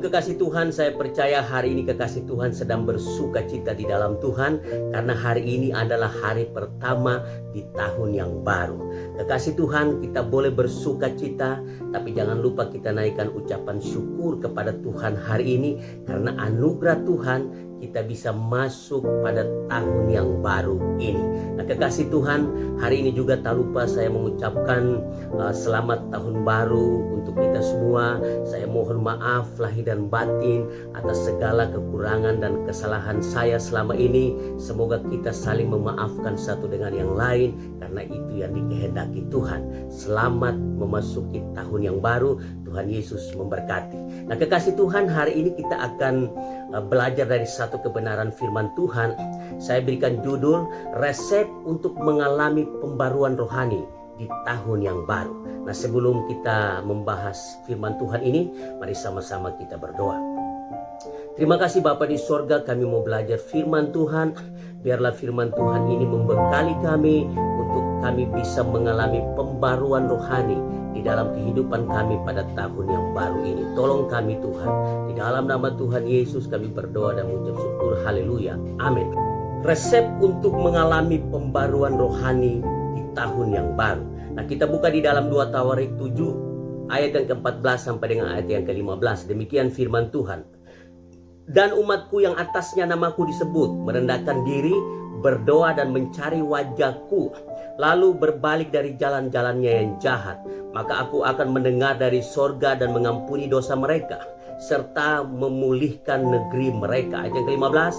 kekasih Tuhan, saya percaya hari ini kekasih Tuhan sedang bersuka cita di dalam Tuhan, karena hari ini adalah hari pertama di tahun yang baru. Kekasih Tuhan, kita boleh bersuka cita, tapi jangan lupa kita naikkan ucapan syukur kepada Tuhan hari ini, karena anugerah Tuhan kita bisa masuk pada tahun yang baru ini. Nah, kekasih Tuhan, hari ini juga tak lupa saya mengucapkan selamat tahun baru untuk kita semua. Saya mohon maaf lahir dan batin atas segala kekurangan dan kesalahan saya selama ini. Semoga kita saling memaafkan satu dengan yang lain, karena itu yang dikehendaki Tuhan. Selamat memasuki tahun yang baru. Tuhan Yesus memberkati. Nah, kekasih Tuhan, hari ini kita akan belajar dari satu kebenaran firman Tuhan. Saya berikan judul resep untuk mengalami pembaruan rohani di tahun yang baru. Nah, sebelum kita membahas firman Tuhan ini, mari sama-sama kita berdoa. Terima kasih Bapa di sorga, kami mau belajar firman Tuhan. Biarlah firman Tuhan ini membekali kami untuk kami bisa mengalami pembaruan rohani di dalam kehidupan kami pada tahun yang baru ini. Tolong kami Tuhan. Di dalam nama Tuhan Yesus kami berdoa dan mengucap syukur. Haleluya. Amin. Resep untuk mengalami pembaruan rohani di tahun yang baru. Nah, kita buka di dalam 2 Tawarik 7 ayat yang ke-14 sampai dengan ayat yang ke-15. Demikian firman Tuhan. Dan umatku yang atasnya namaku disebut merendahkan diri, berdoa dan mencari wajahku, lalu berbalik dari jalan-jalannya yang jahat, maka aku akan mendengar dari sorga dan mengampuni dosa mereka, serta memulihkan negeri mereka. Ayat yang ke-15.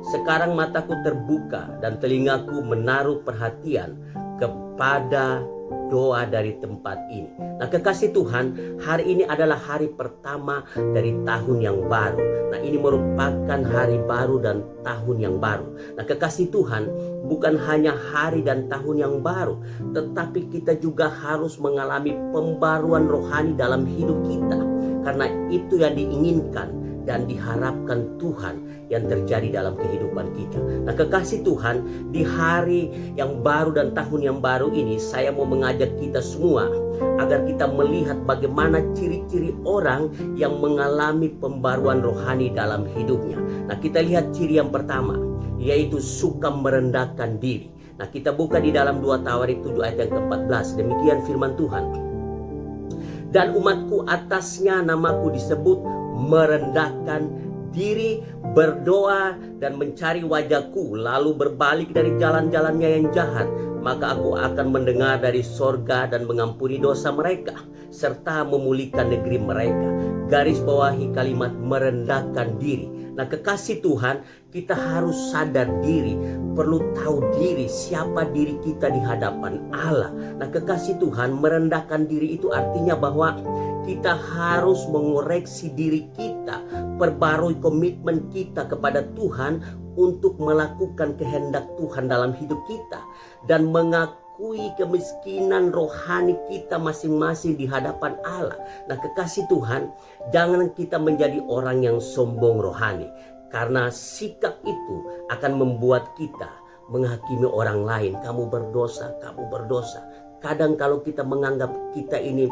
Sekarang mataku terbuka dan telingaku menaruh perhatian kepada doa dari tempat ini. Nah, kekasih Tuhan, hari ini adalah hari pertama dari tahun yang baru. Nah, ini merupakan hari baru dan tahun yang baru. Nah, kekasih Tuhan, bukan hanya hari dan tahun yang baru, tetapi kita juga harus mengalami pembaruan rohani dalam hidup kita, karena itu yang diinginkan dan diharapkan Tuhan yang terjadi dalam kehidupan kita. Nah, kekasih Tuhan, di hari yang baru dan tahun yang baru ini, saya mau mengajak kita semua agar kita melihat bagaimana ciri-ciri orang yang mengalami pembaruan rohani dalam hidupnya. Nah, kita lihat ciri yang pertama, yaitu suka merendahkan diri. Nah, kita buka di dalam 2 Tawarik 7 ayat yang ke-14. Demikian firman Tuhan. Dan umatku atasnya namaku disebut merendahkan diri, berdoa dan mencari wajahku, lalu berbalik dari jalan-jalannya yang jahat, maka aku akan mendengar dari sorga dan mengampuni dosa mereka, serta memulihkan negeri mereka. Garis bawahi kalimat merendahkan diri. Nah, kekasih Tuhan, kita harus sadar diri, perlu tahu diri, siapa diri kita di hadapan Allah. Nah, kekasih Tuhan, merendahkan diri itu artinya bahwa kita harus mengoreksi diri kita, perbarui komitmen kita kepada Tuhan untuk melakukan kehendak Tuhan dalam hidup kita, dan mengakui kemiskinan rohani kita masing-masing di hadapan Allah. Nah, kekasih Tuhan, jangan kita menjadi orang yang sombong rohani, karena sikap itu akan membuat kita menghakimi orang lain. Kamu berdosa, kamu berdosa. Kadang kalau kita menganggap kita ini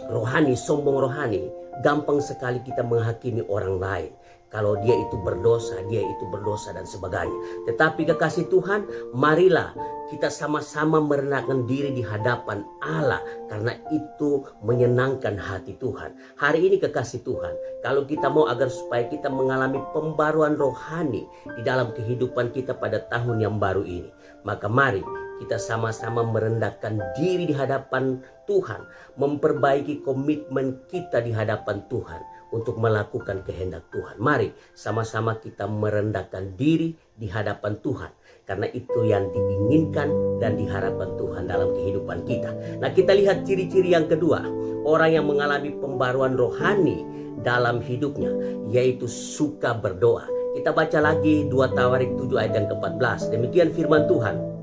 rohani, sombong rohani, gampang sekali kita menghakimi orang lain. Kalau dia itu berdosa, dia itu berdosa dan sebagainya. Tetapi kekasih Tuhan, marilah kita sama-sama merendahkan diri di hadapan Allah, karena itu menyenangkan hati Tuhan. Hari ini kekasih Tuhan, kalau kita mau agar supaya kita mengalami pembaruan rohani di dalam kehidupan kita pada tahun yang baru ini, maka mari kita sama-sama merendahkan diri di hadapan Tuhan, memperbaiki komitmen kita di hadapan Tuhan untuk melakukan kehendak Tuhan. Mari sama-sama kita merendahkan diri di hadapan Tuhan, karena itu yang diinginkan dan diharapkan Tuhan dalam kehidupan kita. Nah, kita lihat ciri-ciri yang kedua, orang yang mengalami pembaruan rohani dalam hidupnya, yaitu suka berdoa. Kita baca lagi 2 Tawarik 7 ayat yang ke-14. Demikian firman Tuhan.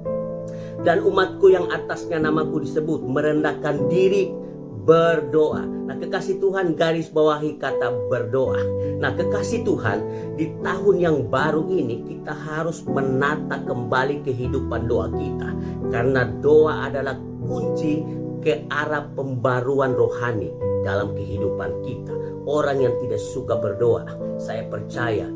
Dan umatku yang atasnya namaku disebut merendahkan diri, berdoa. Nah, kekasih Tuhan, garis bawahi kata berdoa. Nah, kekasih Tuhan, di tahun yang baru ini kita harus menata kembali kehidupan doa kita, karena doa adalah kunci ke arah pembaruan rohani dalam kehidupan kita. orang yang tidak suka berdoa, saya percaya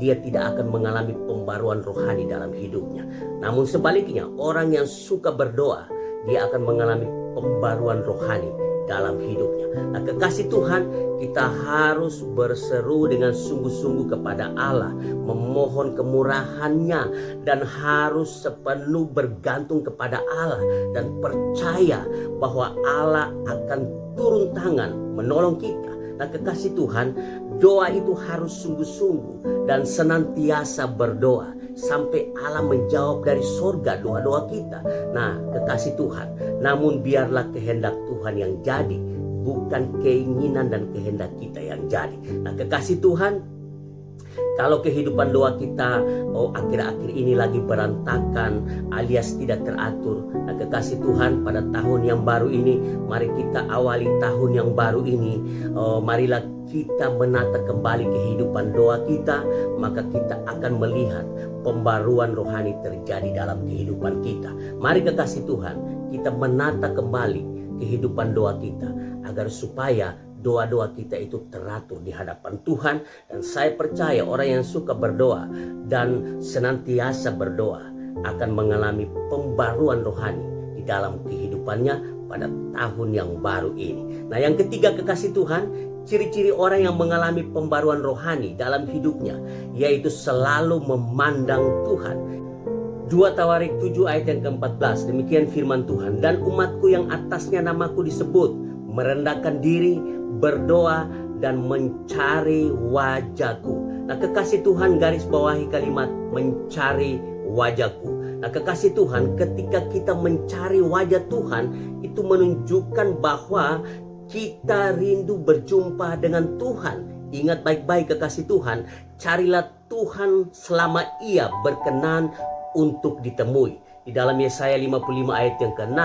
dia tidak akan mengalami pembaruan rohani dalam hidupnya. Namun sebaliknya, orang yang suka berdoa, dia akan mengalami pembaruan rohani dalam hidupnya. Nah, kekasih Tuhan, kita harus berseru dengan sungguh-sungguh kepada Allah, memohon kemurahan-Nya, dan harus sepenuh bergantung kepada Allah dan percaya bahwa Allah akan turun tangan menolong kita. Nah, kekasih Tuhan, doa itu harus sungguh-sungguh dan senantiasa berdoa sampai Allah menjawab dari sorga doa-doa kita. Nah, kekasih Tuhan, namun biarlah kehendak Tuhan yang jadi, bukan keinginan dan kehendak kita yang jadi. Nah, kekasih Tuhan, kalau kehidupan doa kita akhir-akhir ini lagi berantakan alias tidak teratur, nah kekasih Tuhan, pada tahun yang baru ini, mari kita awali tahun yang baru ini. Marilah kita menata kembali kehidupan doa kita, maka kita akan melihat pembaruan rohani terjadi dalam kehidupan kita. Mari kekasih Tuhan, kita menata kembali kehidupan doa kita agar supaya doa-doa kita itu teratur di hadapan Tuhan. Dan saya percaya orang yang suka berdoa dan senantiasa berdoa akan mengalami pembaruan rohani di dalam kehidupannya pada tahun yang baru ini. Nah, yang ketiga kekasih Tuhan, ciri-ciri orang yang mengalami pembaruan rohani dalam hidupnya, yaitu selalu memandang Tuhan. 2 Tawarik 7 ayat yang ke-14, demikian firman Tuhan, dan umatku yang atasnya namaku disebut, merendahkan diri, berdoa, dan mencari wajahku. Nah, kekasih Tuhan, garis bawahi kalimat mencari wajahku. Nah, kekasih Tuhan, ketika kita mencari wajah Tuhan, itu menunjukkan bahwa kita rindu berjumpa dengan Tuhan. Ingat baik-baik kekasih Tuhan, carilah Tuhan selama Ia berkenan untuk ditemui. Di dalam Yesaya 55 ayat yang ke-6,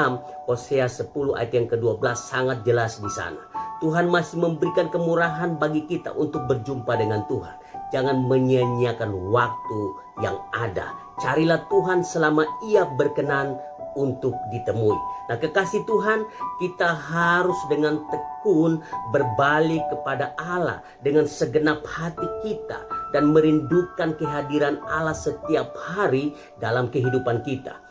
Hosea 10 ayat yang ke-12 sangat jelas di sana. Tuhan masih memberikan kemurahan bagi kita untuk berjumpa dengan Tuhan. Jangan menyia-nyiakan waktu yang ada. Carilah Tuhan selama Ia berkenan untuk ditemui. Nah, kekasih Tuhan, kita harus dengan tekun berbalik kepada Allah dengan segenap hati kita dan merindukan kehadiran Allah setiap hari dalam kehidupan kita.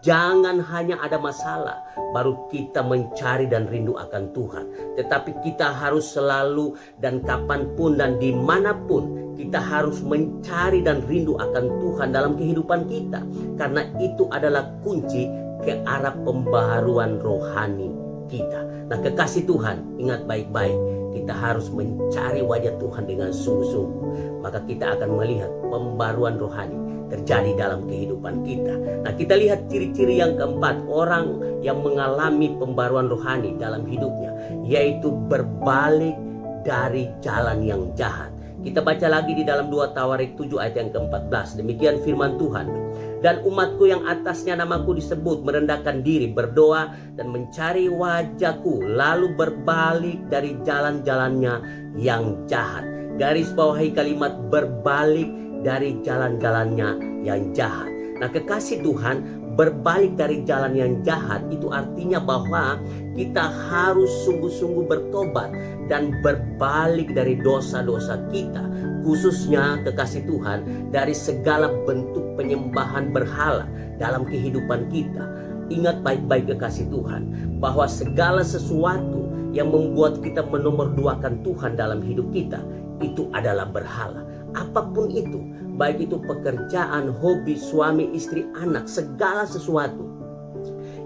Jangan hanya ada masalah baru kita mencari dan rindu akan Tuhan, tetapi kita harus selalu dan kapanpun dan dimanapun kita harus mencari dan rindu akan Tuhan dalam kehidupan kita, karena itu adalah kunci ke arah pembaharuan rohani kita. Nah, kekasih Tuhan, ingat baik-baik, kita harus mencari wajah Tuhan dengan sungguh-sungguh, maka kita akan melihat pembaruan rohani terjadi dalam kehidupan kita. Nah, kita lihat ciri-ciri yang keempat orang yang mengalami pembaruan rohani dalam hidupnya, yaitu berbalik dari jalan yang jahat. Kita baca lagi di dalam 2 Tawarik 7 ayat yang ke-14. Demikian firman Tuhan. Dan umatku yang atasnya namaku disebut merendahkan diri, berdoa dan mencari wajahku, lalu berbalik dari jalan-jalannya yang jahat. Garis bawahi kalimat berbalik dari jalan-jalannya yang jahat. Nah, kekasih Tuhan, berbalik dari jalan yang jahat itu artinya bahwa kita harus sungguh-sungguh bertobat dan berbalik dari dosa-dosa kita, khususnya kekasih Tuhan dari segala bentuk penyembahan berhala dalam kehidupan kita. Ingat baik-baik kekasih Tuhan, bahwa segala sesuatu yang membuat kita menomorduakan Tuhan dalam hidup kita itu adalah berhala. Apapun itu, baik itu pekerjaan, hobi, suami, istri, anak, segala sesuatu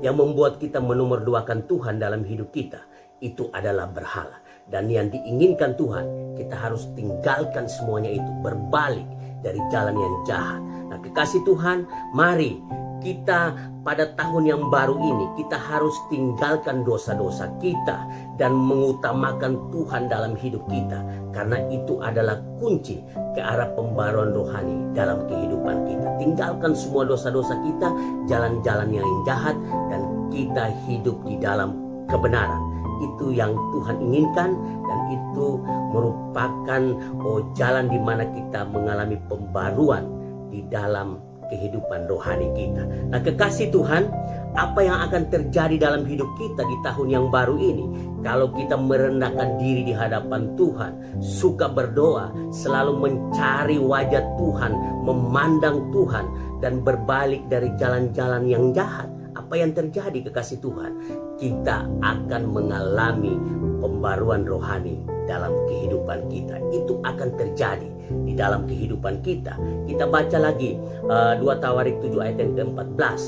yang membuat kita menomorduakan Tuhan dalam hidup kita, itu adalah berhala. Dan yang diinginkan Tuhan, kita harus tinggalkan semuanya itu, berbalik dari jalan yang jahat. Nah, kekasih Tuhan, mari kita pada tahun yang baru ini, kita harus tinggalkan dosa-dosa kita dan mengutamakan Tuhan dalam hidup kita, karena itu adalah kunci ke arah pembaruan rohani dalam kehidupan kita. Tinggalkan semua dosa-dosa kita, jalan-jalan yang jahat, dan kita hidup di dalam kebenaran. Itu yang Tuhan inginkan, dan itu merupakan jalan di mana kita mengalami pembaruan di dalam kehidupan rohani kita. Nah, kekasih Tuhan, apa yang akan terjadi dalam hidup kita di tahun yang baru ini kalau kita merendahkan diri di hadapan Tuhan, suka berdoa, selalu mencari wajah Tuhan, memandang Tuhan, dan berbalik dari jalan-jalan yang jahat? Apa yang terjadi, kekasih Tuhan? Kita akan mengalami pembaruan rohani dalam kehidupan kita. Itu akan terjadi di dalam kehidupan kita. Kita baca lagi 2 Tawarik 7 ayat yang ke-14.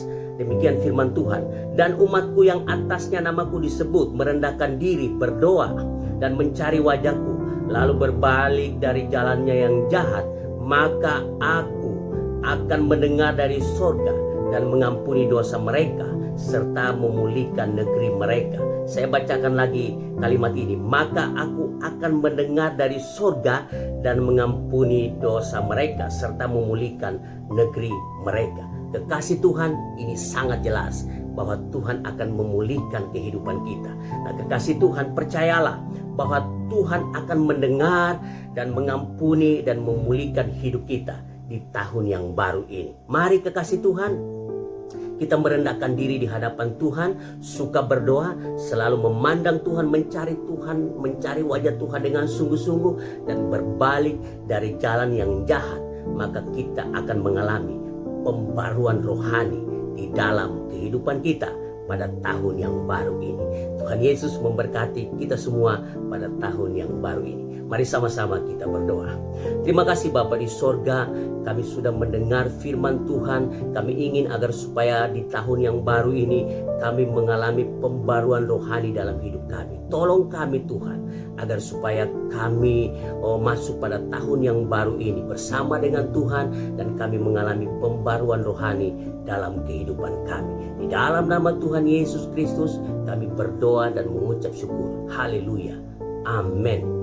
Demikian firman Tuhan. Dan umatku yang atasnya namaku disebut merendahkan diri, berdoa, dan mencari wajahku, lalu berbalik dari jalannya yang jahat, maka aku akan mendengar dari sorga dan mengampuni dosa mereka, serta memulihkan negeri mereka. Saya bacakan lagi kalimat ini. Maka aku akan mendengar dari sorga dan mengampuni dosa mereka, serta memulihkan negeri mereka. Kekasih Tuhan, ini sangat jelas bahwa Tuhan akan memulihkan kehidupan kita. Nah, kekasih Tuhan, percayalah bahwa Tuhan akan mendengar dan mengampuni dan memulihkan hidup kita di tahun yang baru ini. Mari kekasih Tuhan, kita merendahkan diri di hadapan Tuhan, suka berdoa, selalu memandang Tuhan, mencari wajah Tuhan dengan sungguh-sungguh, dan berbalik dari jalan yang jahat. Maka kita akan mengalami pembaruan rohani di dalam kehidupan kita pada tahun yang baru ini. Tuhan Yesus memberkati kita semua pada tahun yang baru ini. Mari sama-sama kita berdoa. Terima kasih Bapa di sorga, kami sudah mendengar firman Tuhan. Kami ingin agar supaya di tahun yang baru ini kami mengalami pembaruan rohani dalam hidup kami. Tolong kami Tuhan, agar supaya kami masuk pada tahun yang baru ini bersama dengan Tuhan, dan kami mengalami pembaruan rohani dalam kehidupan kami. Di dalam nama Tuhan Yesus Kristus kami berdoa dan mengucap syukur. Haleluya. Amin.